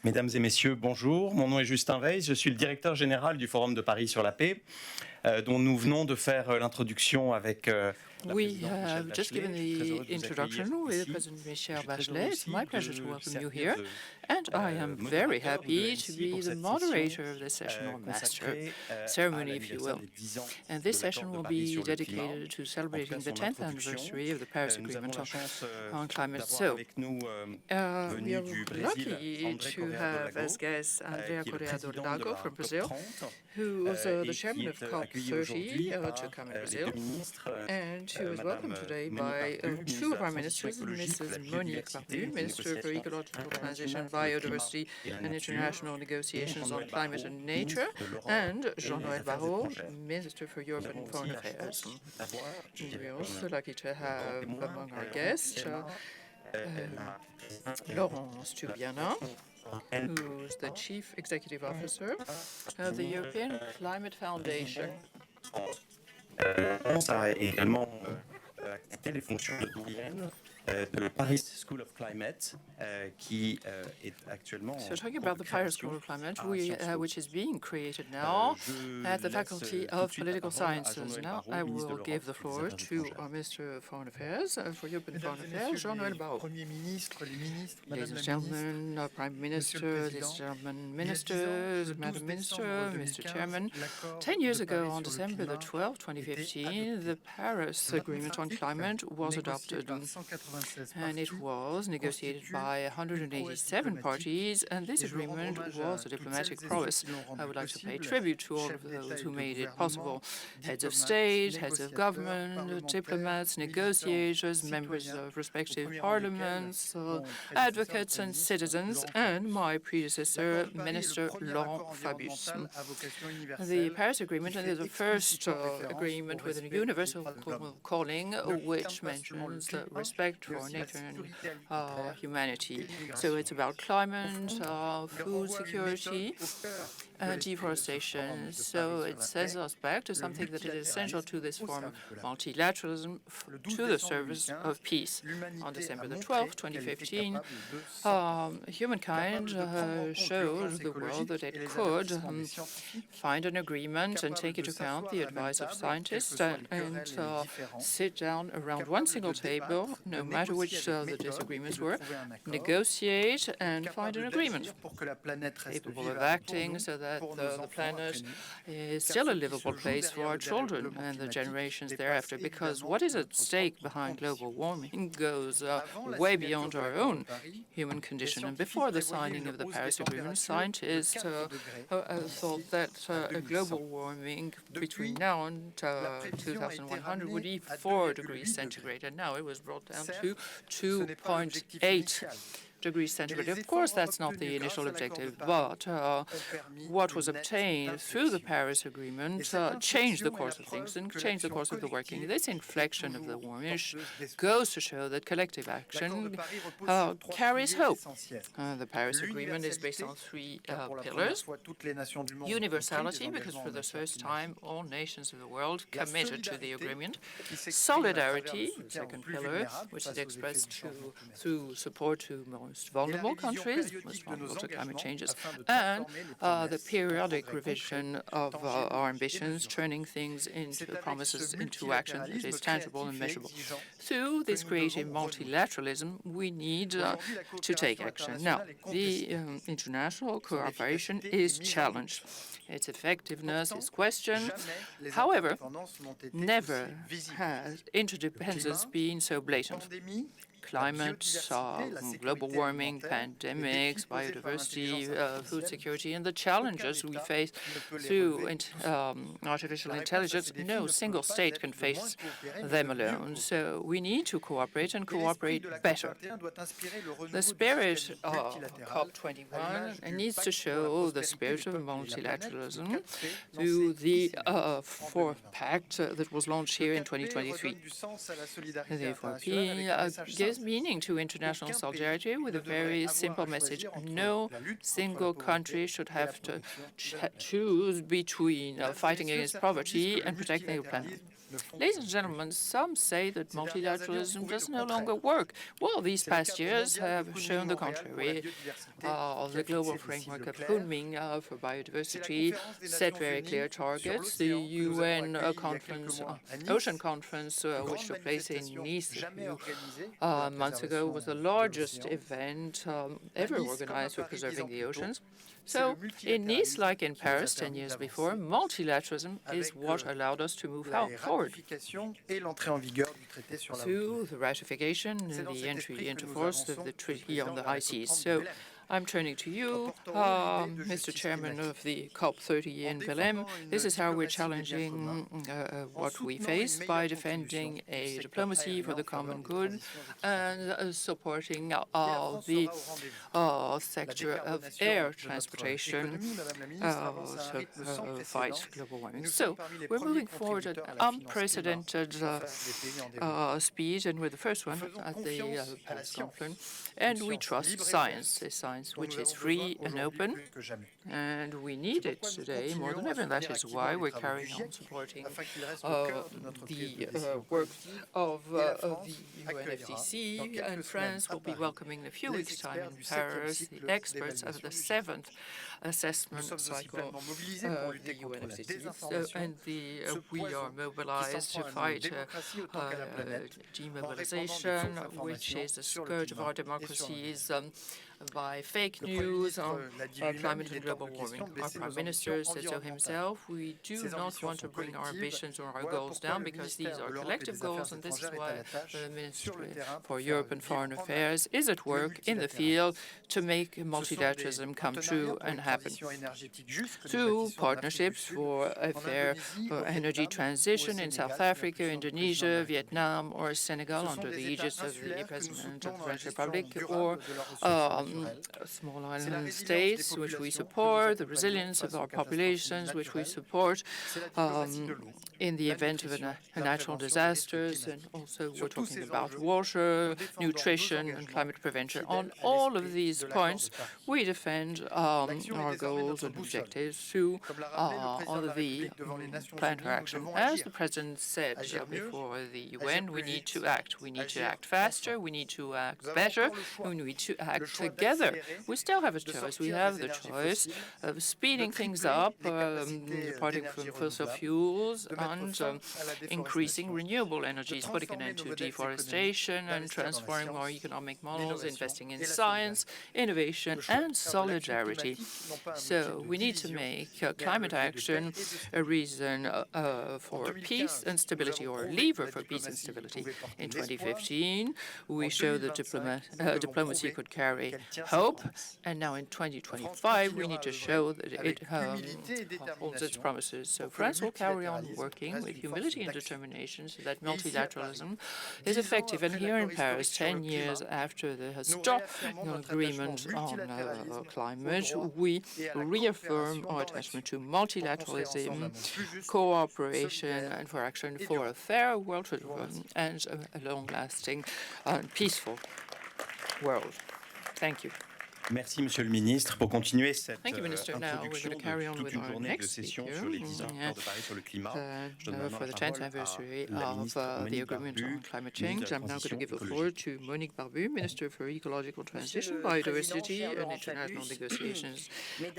Mesdames et messieurs, bonjour. Mon nom est Justin Weiss. Je suis le directeur général du Forum de Paris sur la paix, dont nous venons de faire l'introduction avec We have just given the introduction with President Michel Bachelet. It's my pleasure to welcome you here, and I am very happy to be the moderator of this session, or master ceremony, if you will. And this session will be dedicated to celebrating the 10th anniversary of the Paris Agreement on climate. So, we are lucky to have as guest Andrea Correa do Lago from Brazil, who is the chairman of COP30 to come in Brazil, and who is welcomed today by two of our ministers, Mrs. Monique Barrot, Minister for Ecological Transition, Biodiversity and International Negotiations on Climate and Nature, and Jean-Noël Barrot, Minister for Europe and Foreign Affairs. We're also lucky to have among our guests Laurence Tubiana, who's the Chief Executive Officer of the European Climate Foundation. a également accepté les fonctions de doyenne de Paris School of Climate, qui est actuellement. So talking about the Paris School of Climate, which is being created now at the Faculty of Political Sciences. Now I will give the floor to our Minister of Foreign Affairs, for Europe and Foreign Affairs, Jean-Noël Barrot. Ladies and gentlemen, Prime Minister, ladies and gentlemen, ministers, Madam Minister, Mr. Chairman, 10 years ago, on December the 12th, 2015, the Paris Agreement on Climate was adopted. And it was negotiated by 187 parties, and this agreement was a diplomatic prowess. I would like to pay tribute to all of those who made it possible. Heads of state, heads of government, diplomats, negotiators, members of respective parliaments, advocates and citizens, and my predecessor, Minister Laurent Fabius. The Paris Agreement is the first agreement with a universal calling, which mentions respect for nature and humanity. So it's about climate, food security, deforestation. So it sends us back to something that is essential to this form of multilateralism, to the service of peace. On December the 12th, 2015, humankind showed the world that it could find an agreement and take into account the advice of scientists and sit down around one single table, no matter which the disagreements were, negotiate and find an agreement capable of acting so that the planet is still a livable place for our children and the generations thereafter, because what is at stake behind global warming goes way beyond our own human condition. And before the signing of the Paris Agreement, scientists thought that a global warming between now and 2100 would be 4 degrees centigrade, and now it was brought down to 2.8 degrees centigrade. Of course, that's not the initial objective, but what was obtained through the Paris Agreement changed the course of things and changed the course of the working. This inflection of the warming goes to show that collective action carries hope. The Paris Agreement is based on 3 pillars. Universality, because for the first time, all nations of the world committed to the agreement. Solidarity, second pillar, which is expressed through support to most vulnerable countries, most vulnerable to climate changes, and the periodic revision of our ambitions, turning things into promises into action that is tangible and measurable. Through this creative multilateralism, we need to take action. Now, the international cooperation is challenged. Its effectiveness is questioned. However, never has interdependence been so blatant. Climate, global warming, pandemics, biodiversity, food security, and the challenges we face through artificial intelligence, no single state can face them alone. So we need to cooperate and cooperate better. The spirit of COP21 needs to show the spirit of multilateralism through the fourth pact that was launched here in 2023. The 4P gives meaning to international solidarity with a very simple message. No single country should have to choose between fighting against poverty and protecting the planet. Ladies and gentlemen, some say that multilateralism does no longer work. Well, these past years have shown the contrary. The global framework of Kunming for biodiversity set very clear targets. The UN conference, Ocean Conference, which took place in Nice a few months ago, was the largest event ever organized for preserving the oceans. So in Nice, like in Paris 10 years before, multilateralism is what allowed us to move forward. Through the ratification and the entry into force of the Treaty on the High Seas. So I'm turning to you, Mr. Chairman of the COP30 in Belém. This is how we're challenging what we face by defending a diplomacy for the common good and supporting the sector of air transportation to fight global warming. So we're moving forward at unprecedented speed, and we're the first one at the Paris conference. And we trust science, which is free and open, and we need it today more than ever. And that is why we're carrying on supporting the work of the UNFCCC, and France will be welcoming in a few weeks' time in Paris the experts of the 7th assessment cycle of the UNFCCC. And we are mobilized to fight demobilization, which is the scourge of our democracies, by fake news on climate and global warming. Our Prime Minister said so himself. We do not want to bring our ambitions or our goals down, because these are collective goals, and this is why the Ministry for Europe and Foreign Affairs is at work in the field to make multilateralism come true and happen. Through partnerships for a fair energy transition in South Africa, Indonesia, Vietnam, or Senegal under the aegis of the President of the French Republic, or small island states, which we support, the resilience of our populations, which we support in the event of natural disasters, and also we're talking about water, nutrition, and climate prevention. On all of these points, we defend our goals and objectives through the plan for action. As the President said before the UN, we need to act. We need to act faster, we need to act better, and we need to act together. We still have a choice. We have the choice of speeding things up, departing from fossil fuels, and increasing renewable energies, putting an end to deforestation, and transforming our economic models, investing in science, innovation, and solidarity. So we need to make climate action a reason for peace and stability, or a lever for peace and stability. In 2015, we showed that diplomacy could carry hope, and now in 2025, we need to show that it holds its promises. So France will carry on working with humility and determination so that multilateralism is effective. And here in Paris, 10 years after the historic agreement on climate, we reaffirm our attachment to multilateralism, cooperation, and for action for a fair world and a long-lasting and peaceful world. Thank you. Merci, Monsieur le Ministre. Pour continuer cette introduction de toute une journée de session sur les 10 ans de Paris sur le climat, je donne maintenant la parole à la ministre Monique Barbu, climate change. I'm now going to give the floor to Monique Barbu, Minister for Ecological Transition, Biodiversity and International Negotiations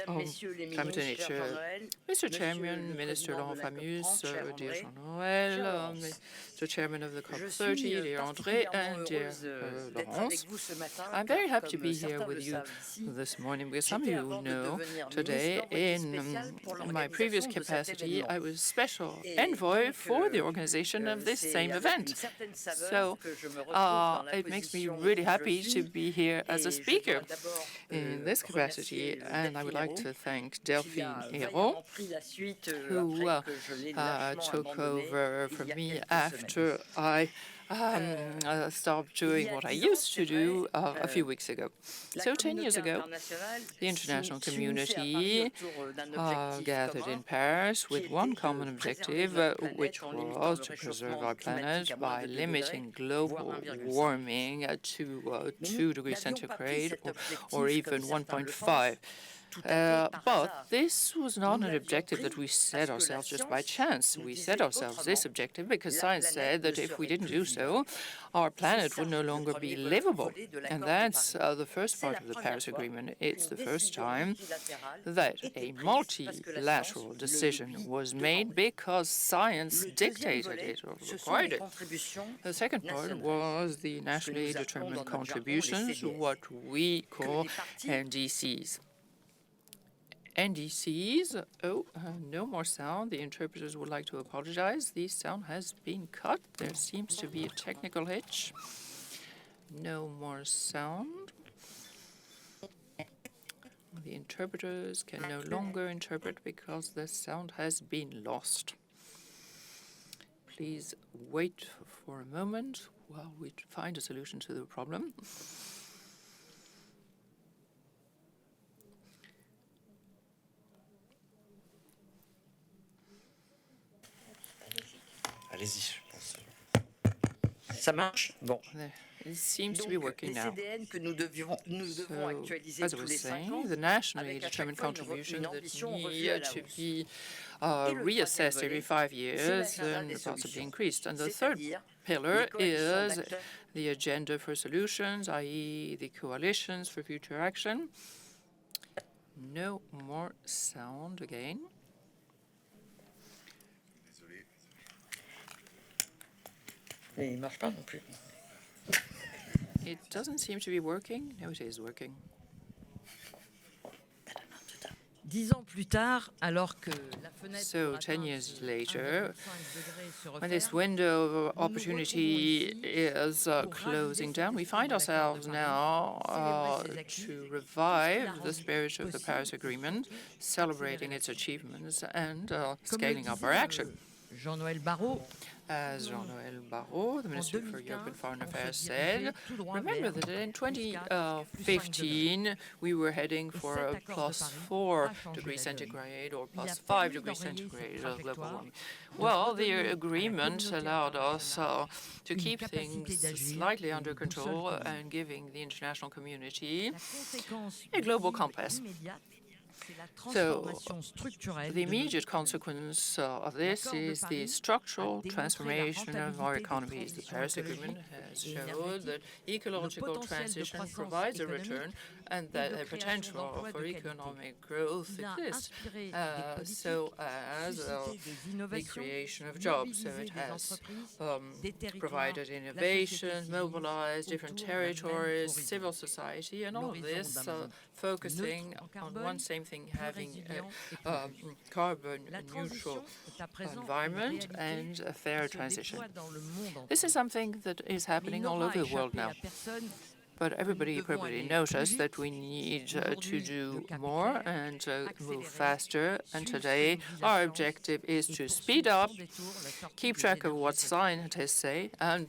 on Climate and Nature. Mr. Chairman, Minister Laurent Fabius, dear Jean-Noël, Mr. Chairman of the COP30, dear André, and dear Laurence. I'm very happy to be here with you this morning, because some of you know today, in my previous capacity, I was special envoy for the organization of this same event. So it makes me really happy to be here as a speaker in this capacity, and I would like to thank Delphine Hérault, who took over from me after I stopped doing what I used to do a few weeks ago. So 10 years ago, the international community gathered in Paris with one common objective, which was to preserve our planet by limiting global warming to 2 degrees centigrade or even 1.5. But this was not an objective that we set ourselves just by chance. We set ourselves this objective because science said that if we didn't do so, our planet would no longer be livable. And that's the first part of the Paris Agreement. It's the first time that a multilateral decision was made because science dictated it or required it. The second part was the nationally determined contributions, what we call NDCs. NDCs, no more sound. The interpreters would like to apologize. The sound has been cut. There seems to be a technical hitch. No more sound. The interpreters can no longer interpret because the sound has been lost. Please wait for a moment while we find a solution to the problem. Allez-y, je pense. Ça marche? Bon. It seems to be working now. So, as I was saying, the nationally determined contribution that need to be reassessed every 5 years and possibly increased. And the third pillar is the agenda for solutions, i.e. the coalitions for future action. No more sound again. Il marche pas non plus. It doesn't seem to be working. No, it is working. 10 ans plus tard, alors que la fenêtre So 10 years later, when this window of opportunity is closing down, we find ourselves now to revive the spirit of the Paris Agreement, celebrating its achievements and scaling up our action. Jean-Noël Barrot, as Jean-Noël Barrot, the Minister for Europe and Foreign Affairs, said, remember that in 2015 we were heading for a +4 degrees centigrade or +5 degrees centigrade of global warming. Well, the agreement allowed us to keep things slightly under control and giving the international community a global compass. So the immediate consequence of this is the structural transformation of our economies. The Paris Agreement has showed that ecological transition provides a return and that a potential for economic growth exists, so as the creation of jobs. So it has provided innovation, mobilized different territories, civil society, and all of this focusing on one same thing, having a carbon-neutral environment and a fair transition. This is something that is happening all over the world now. But everybody probably noticed that we need to do more and move faster. And today, our objective is to speed up, keep track of what scientists say, and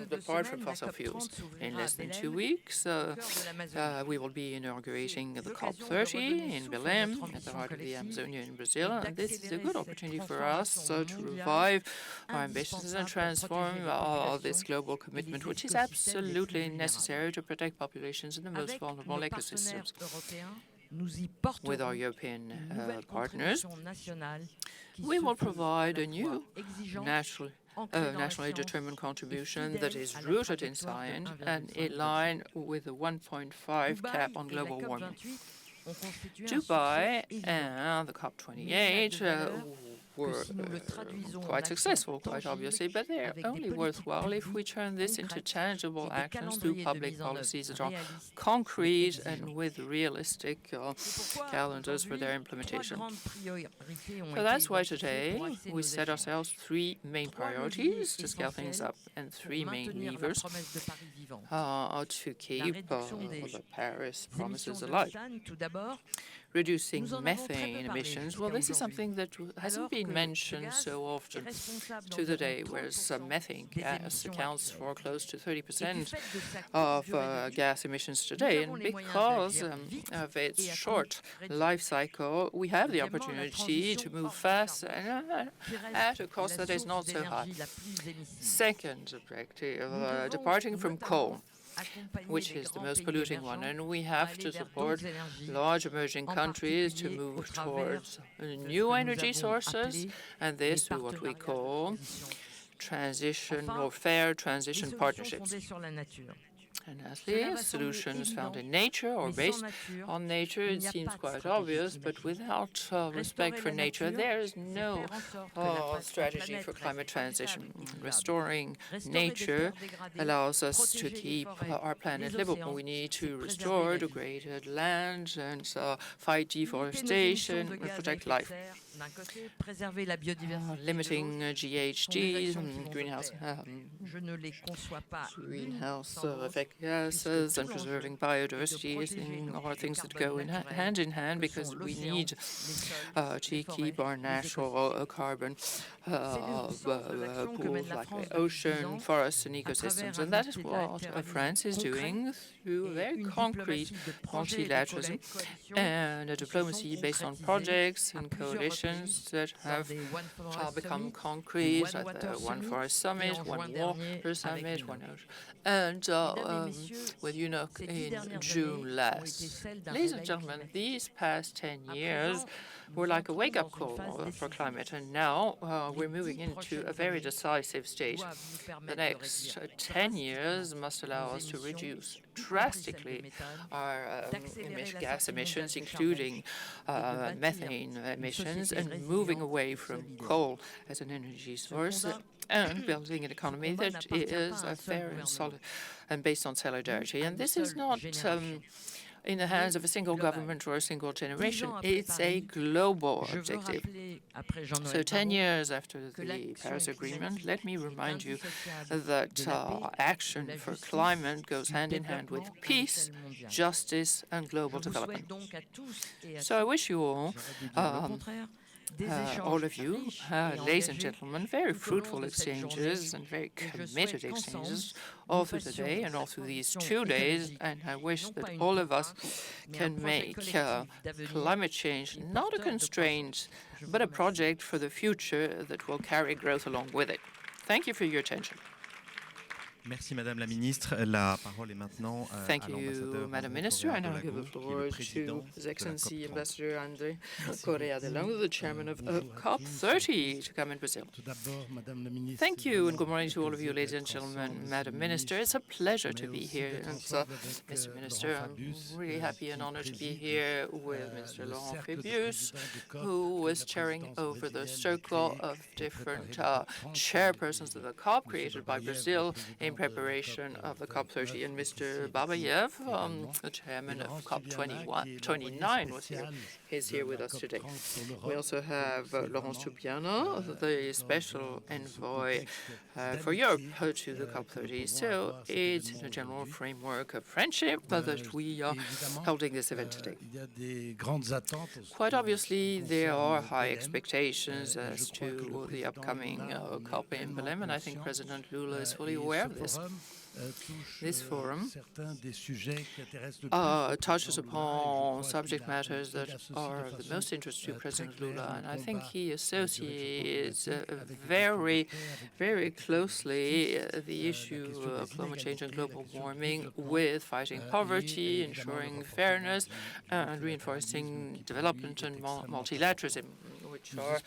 depart from fossil fuels. In less than 2 weeks, we will be inaugurating the COP30 in Belém, at the heart of the Amazonia in Brazil. And this is a good opportunity for us to revive our ambitions and transform this global commitment, which is absolutely necessary to protect populations in the most vulnerable ecosystems. With our European partners, we will provide a new nationally determined contribution that is rooted in science and in line with the 1.5 cap on global warming. Dubai and the COP28 were quite successful, quite obviously, but they're only worthwhile if we turn this into tangible actions through public policies that are concrete and with realistic calendars for their implementation. So that's why today we set ourselves 3 main priorities to scale things up and 3 main levers to keep the Paris promises alive. Reducing methane emissions, well, this is something that hasn't been mentioned so often to the day, whereas methane gas accounts for close to 30% of gas emissions today. And because of its short life cycle, we have the opportunity to move fast and at a cost that is not so high. Second objective, departing from coal. which is the most polluting one. And we have to support large emerging countries to move towards new energy sources, and this is what we call transition or fair transition partnerships. And lastly, solutions found in nature or based on nature, it seems quite obvious, but without respect for nature, there is no strategy for climate transition. Restoring nature allows us to keep our planet livable. We need to restore degraded land and fight deforestation and protect life. Limiting GHGs, greenhouse effect gases, and preserving biodiversity are things that go hand in hand, because we need to keep our natural carbon pools like the ocean, forests, and ecosystems. And that is what France is doing through very concrete multilateralism and a diplomacy based on projects and coalitions that have become concrete, like the One Forest Summit, One Water Summit, One Ocean, and with UNOC in June last. Ladies and gentlemen, these past 10 years were like a wake-up call for climate, and now we're moving into a very decisive stage. The next 10 years must allow us to reduce drastically our gas emissions, including methane emissions, and moving away from coal as an energy source, and building an economy that is fair and solid and based on solidarity. And this is not in the hands of a single government or a single generation. It's a global objective. So 10 years after the Paris Agreement, let me remind you that action for climate goes hand in hand with peace, justice, and global development. So I wish you all of you, ladies and gentlemen, very fruitful exchanges and very committed exchanges all through the day and all through these 2 days. And I wish that all of us can make climate change not a constraint, but a project for the future that will carry growth along with it. Thank you for your attention. Merci, Madame la Ministre. La parole est maintenant Thank you, Madam Minister. I now give the floor to His Excellency Ambassador André Correa de Lange, the chairman of COP30, to come in Brazil. Thank you, and good morning to all of you, ladies and gentlemen. Madam Minister, it's a pleasure to be here. And, Mr. Minister, I'm really happy and honored to be here with Mr. Laurent Tubiana, who was chairing over the circle of different chairpersons of the COP created by Brazil in preparation of the COP30, and Mr. Babayev, the chairman of COP29, is here with us today. We also have Laurence Tubiana, the special envoy for Europe to the COP30. So it's in a general framework of friendship that we are holding this event today. Quite obviously, there are high expectations as to the upcoming COP in Belém, and I think President Lula is fully aware of this. This forum touches upon subject matters that are of the most interest to President Lula, and I think he associates very, very closely the issue of climate change and global warming with fighting poverty, ensuring fairness, and reinforcing development and multilateralism, which are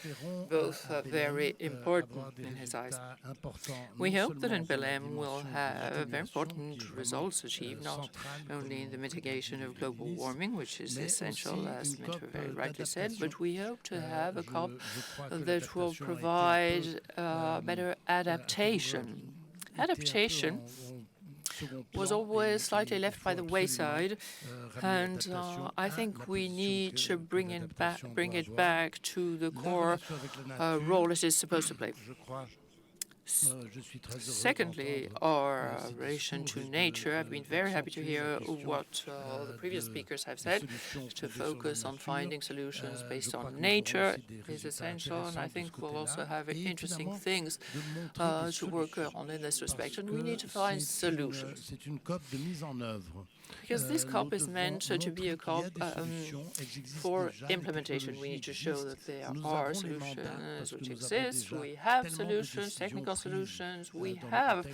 both very important in his eyes. We hope that in Belém we'll have very important results achieved, not only in the mitigation of global warming, which is essential, as Minister very rightly said, but we hope to have a COP that will provide better adaptation. Adaptation was always slightly left by the wayside, and I think we need to bring it back to the core role it is supposed to play. Secondly, our relation to nature. I've been very happy to hear what the previous speakers have said. To focus on finding solutions based on nature is essential, and I think we'll also have interesting things to work on in this respect, and we need to find solutions. Because this COP is meant to be a COP for implementation. We need to show that there are solutions which exist. We have solutions, technical solutions. We have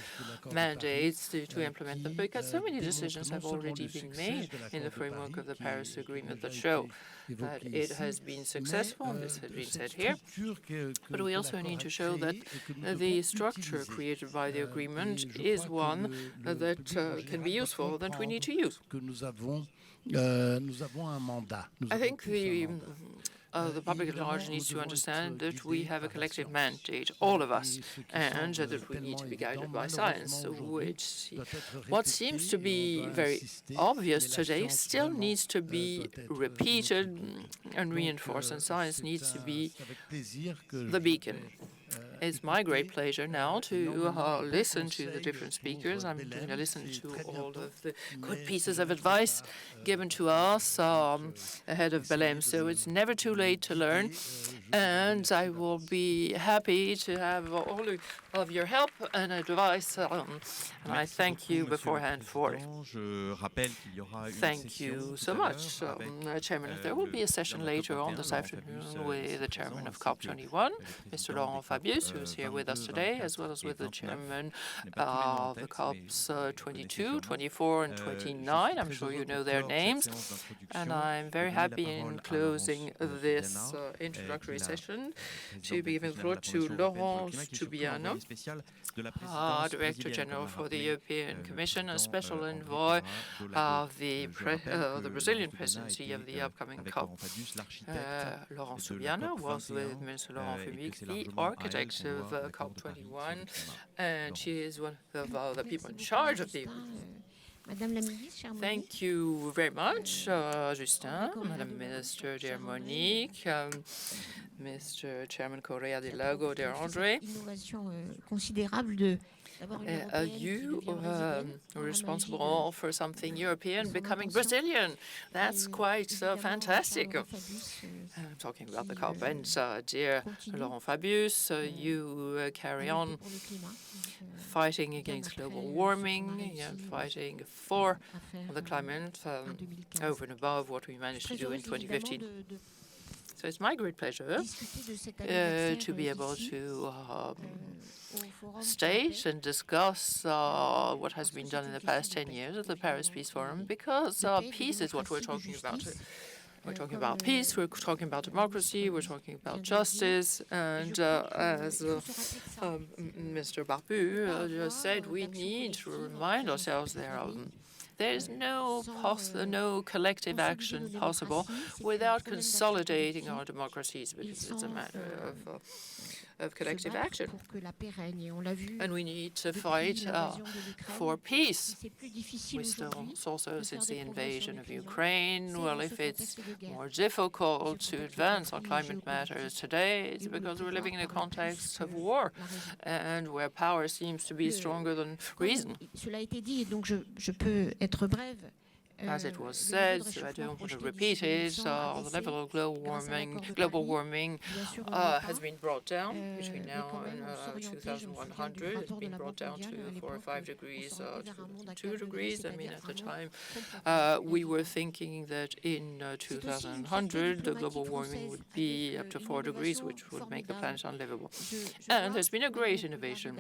mandates to implement them because so many decisions have already been made in the framework of the Paris Agreement that show that it has been successful, and this has been said here. But we also need to show that the structure created by the agreement is one that can be useful, that we need to use. I think the public at large needs to understand that we have a collective mandate, all of us, and that we need to be guided by science, which what seems to be very obvious today still needs to be repeated and reinforced, and science needs to be the beacon. It's my great pleasure now to listen to the different speakers. I'm going to listen to all of the good pieces of advice given to us ahead of Belém. So it's never too late to learn, and I will be happy to have all of your help and advice, and I thank you beforehand for it. Thank you so much, Chairman. There will be a session later on this afternoon with the Chairman of COP21, Mr. Laurence Fabius, who is here with us today, as well as with the Chairman of the COPs 22, 24, and 29. I'm sure you know their names. And I'm very happy in closing this introductory session to be giving the floor to Laurence Tubiana, Director General for the European Commission, a special envoy of the Brazilian presidency of the upcoming COP. Laurence Tubiana was with Mr. Laurent Fabius, the architect of COP21, and she is one of the people in charge of the Thank you very much, Justin, Madam Minister, dear Monique, Mr. Chairman Correa de Lago, dear Andre. You are responsible for something European becoming Brazilian. That's quite fantastic. I'm talking about the COP. And dear Laurent Fabius, you carry on fighting against global warming and fighting for the climate over and above what we managed to do in 2015. So it's my great pleasure to be able to state and discuss what has been done in the past 10 years at the Paris Peace Forum, because peace is what we're talking about. We're talking about peace, we're talking about democracy, we're talking about justice, and as Mr. Barbu just said, we need to remind ourselves there is no collective action possible without consolidating our democracies, because it's a matter of collective action. And we need to fight for peace. We still saw so since the invasion of Ukraine. Well, if it's more difficult to advance on climate matters today, it's because we're living in a context of war and where power seems to be stronger than reason. As it was said, so I don't want to repeat it, the level of global warming has been brought down between now and 2100. It's been brought down to 4 or 5 degrees to 2 degrees. I mean, at the time, we were thinking that in 2100, the global warming would be up to 4 degrees, which would make the planet unlivable. And there's been a great innovation.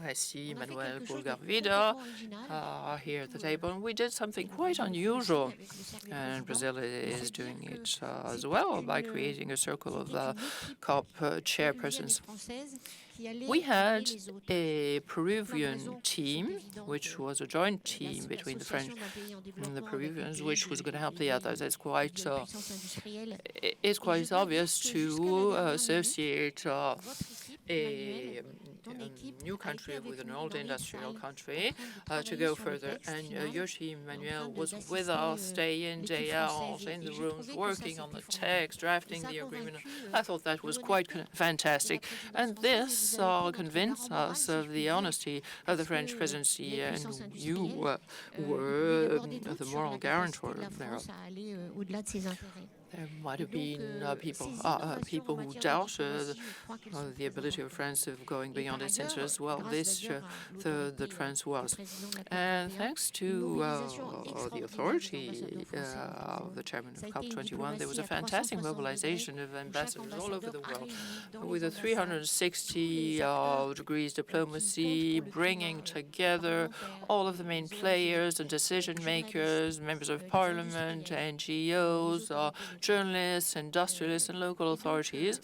I see Manuel Pulgar-Vida here at the table, and we did something quite unusual, and Brazil is doing it as well by creating a circle of COP chairpersons. We had a Peruvian team, which was a joint team between the French and the Peruvians, which was going to help the others. It's quite obvious to associate a new country with an old industrial country to go further. And your team, Manuel, was with us day in, day out, in the rooms, working on the text, drafting the agreement. I thought that was quite fantastic. And this convinced us of the honesty of the French presidency, and you were the moral guarantor thereof. There might have been people who doubt the ability of France of going beyond its interests. Well, this that France was. And thanks to the authority of the chairman of COP21, there was a fantastic mobilization of ambassadors all over the world with a 360 degrees diplomacy, bringing together all of the main players and decision makers, members of parliament, NGOs, journalists, industrialists, and local authorities.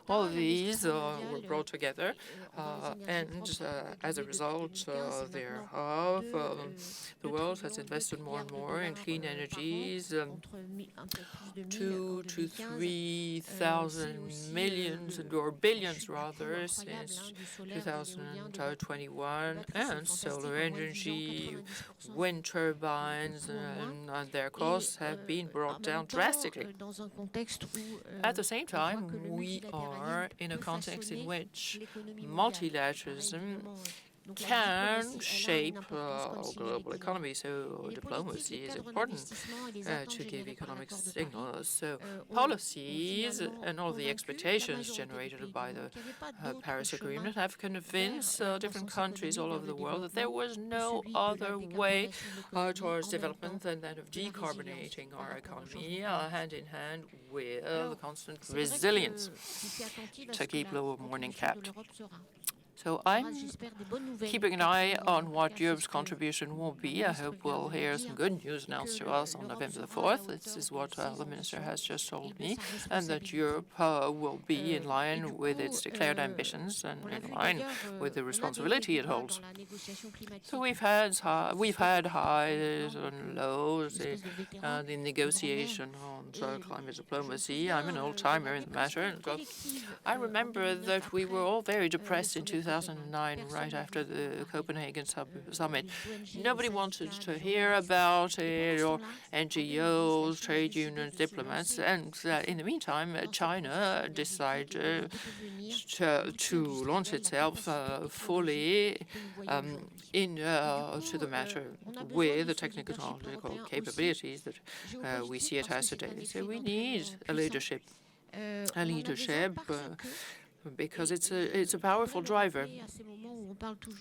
All of these were brought together, and as a result thereof, the world has invested more and more in clean energies, 2,000 to 3,000 millions, or billions rather, since 2021, and solar energy, wind turbines, and their costs have been brought down drastically. At the same time, we are in a context in which multilateralism can shape global economy, so diplomacy is important to give economic signals. So policies and all the expectations generated by the Paris Agreement have convinced different countries all over the world that there was no other way towards development than that of decarbonating our economy hand in hand with the constant resilience to keep global warming capped. So I'm keeping an eye on what Europe's contribution will be. I hope we'll hear some good news announced to us on November the 4th. This is what the Minister has just told me, and that Europe will be in line with its declared ambitions and in line with the responsibility it holds. So we've had highs and lows in the negotiation on climate diplomacy. I'm an old-timer in the matter, and so I remember that we were all very depressed in 2009, right after the Copenhagen summit. Nobody wanted to hear about it, or NGOs, trade unions, diplomats. And in the meantime, China decided to launch itself fully into the matter with the technological capabilities that we see it has today. So we need a leadership. Because it's a powerful driver.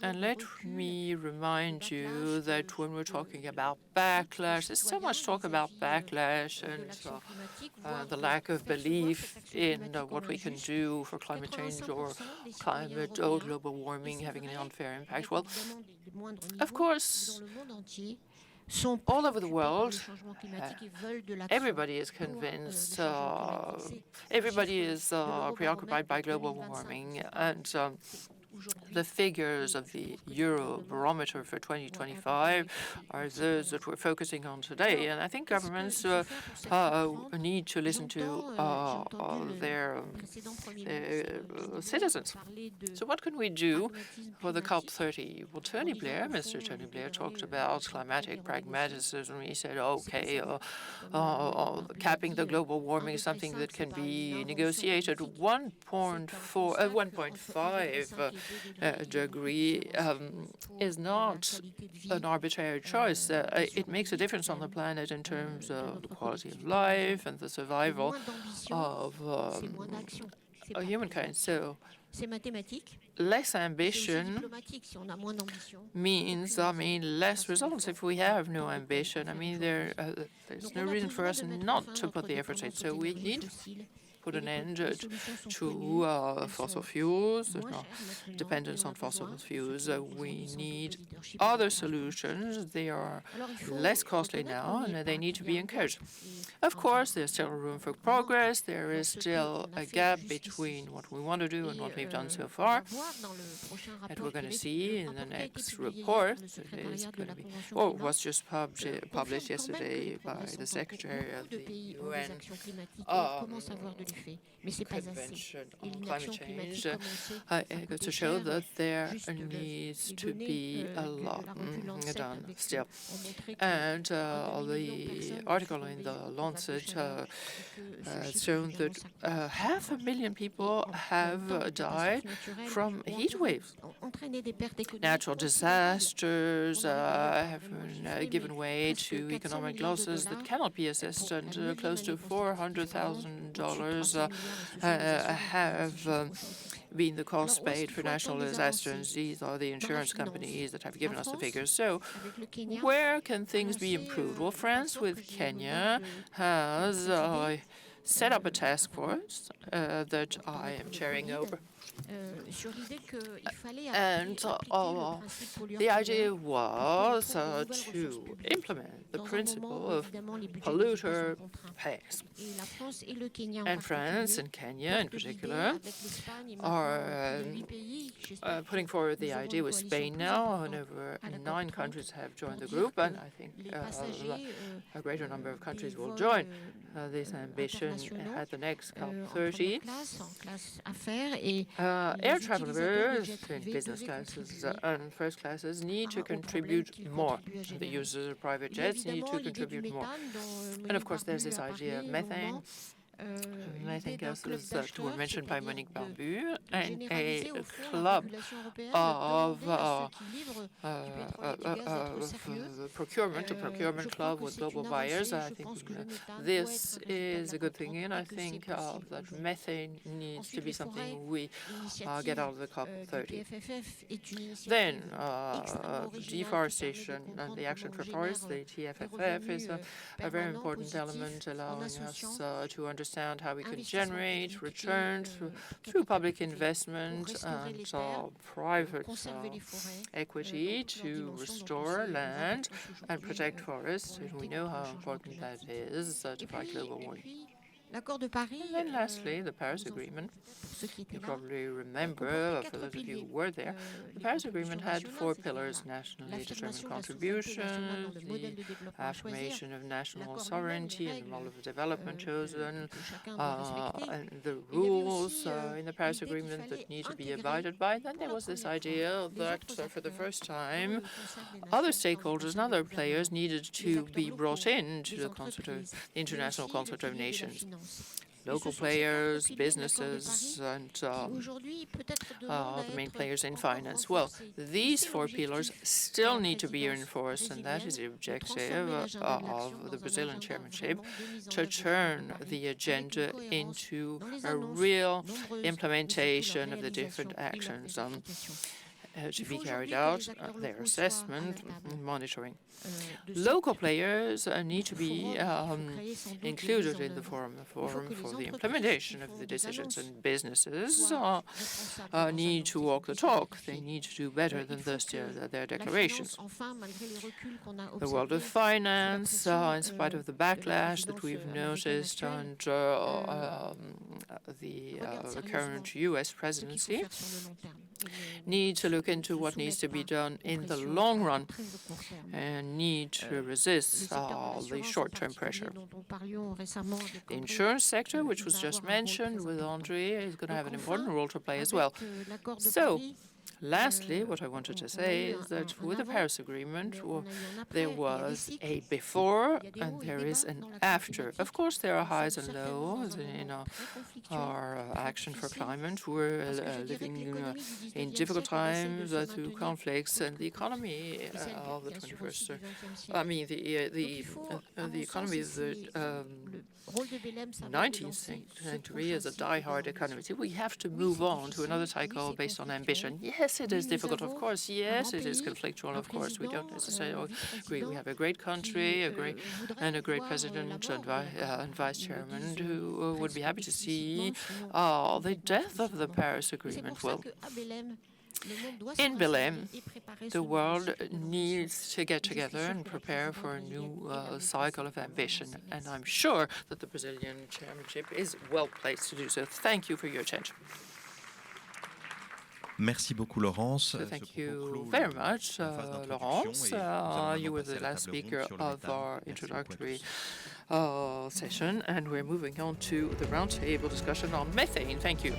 And let me remind you that when we're talking about backlash, there's so much talk about backlash and the lack of belief in what we can do for climate change or global warming having an unfair impact. Well, of course, all over the world, everybody is convinced, everybody is preoccupied by global warming, and the figures of the Eurobarometer for 2025 are those that we're focusing on today. And I think governments need to listen to their citizens. So what can we do for the COP30? Well, Mr. Tony Blair talked about climatic pragmatism. He said, okay, capping the global warming is something that can be negotiated. 1.5 degree is not an arbitrary choice. It makes a difference on the planet in terms of the quality of life and the survival of humankind. So less ambition means, less results if we have no ambition. There's no reason for us not to put the effort in. So we need to put an end to fossil fuels, dependence on fossil fuels. We need other solutions. They are less costly now, and they need to be encouraged. Of course, there's still room for progress. There is still a gap between what we want to do and what we've done so far. And we're going to see in the next report that was just published yesterday by the Secretary of the UN Convention on Climate Change goes to show that there needs to be a lot done still. And the article in the Lancet has shown that 500,000 people have died from heat waves. Natural disasters have given way to economic losses that cannot be assessed, and close to $400,000 have been the cost paid for national disasters. These are the insurance companies that have given us the figures. So where can things be improved? Well, France with Kenya has set up a task force that I am chairing over. And the idea was to implement the principle of polluter pays. And France and Kenya in particular are putting forward the idea with Spain now, and over 9 countries have joined the group, and I think a greater number of countries will join this ambition at the next COP30. Air travelers in business classes and first classes need to contribute more. The users of private jets need to contribute more. And of course, there's this idea of methane. Methane gases that were mentioned by Monique Barbu, and a club of procurement, a procurement club with global buyers. I think this is a good thing, and I think that methane needs to be something we get out of the COP30. Then deforestation and the action for forests, the TFFF, is a very important element, allowing us to understand how we can generate returns through public investment and private equity to restore land and protect forests. And we know how important that is to fight global warming. And then lastly, the Paris Agreement. You probably remember, for those of you who were there, the Paris Agreement had 4 pillars: nationally determined contributions, the affirmation of national sovereignty and the model of development chosen, and the rules in the Paris Agreement that need to be abided by. Then there was this idea that for the first time, other stakeholders and other players needed to be brought into the International Concert of Nations. Local players, businesses, and the main players in finance. Well, these 4 pillars still need to be reinforced, and that is the objective of the Brazilian chairmanship, to turn the agenda into a real implementation of the different actions to be carried out, their assessment, monitoring. Local players need to be included in the forum for the implementation of the decisions, and businesses need to walk the talk. They need to do better than their declarations. The world of finance, in spite of the backlash that we've noticed under the current U.S. presidency, need to look into what needs to be done in the long run and need to resist the short-term pressure. The insurance sector, which was just mentioned with André, is going to have an important role to play as well. So, lastly, what I wanted to say is that with the Paris Agreement, there was a before and there is an after. Of course, there are highs and lows in our action for climate. We're living in difficult times through conflicts, and the economy of the 21st, the economy of the 19th century is a die-hard economy. So we have to move on to another cycle based on ambition. Yes, it is difficult, of course. Yes, it is conflictual, of course. We don't necessarily agree. We have a great country, a great president and vice chairman who would be happy to see the death of the Paris Agreement. Well, in Belém, the world needs to get together and prepare for a new cycle of ambition, and I'm sure that the Brazilian chairmanship is well placed to do so. Thank you for your attention. Merci beaucoup, Laurence. Thank you very much, Laurence. You were the last speaker of our introductory session, and we're moving on to the roundtable discussion on methane. Thank you.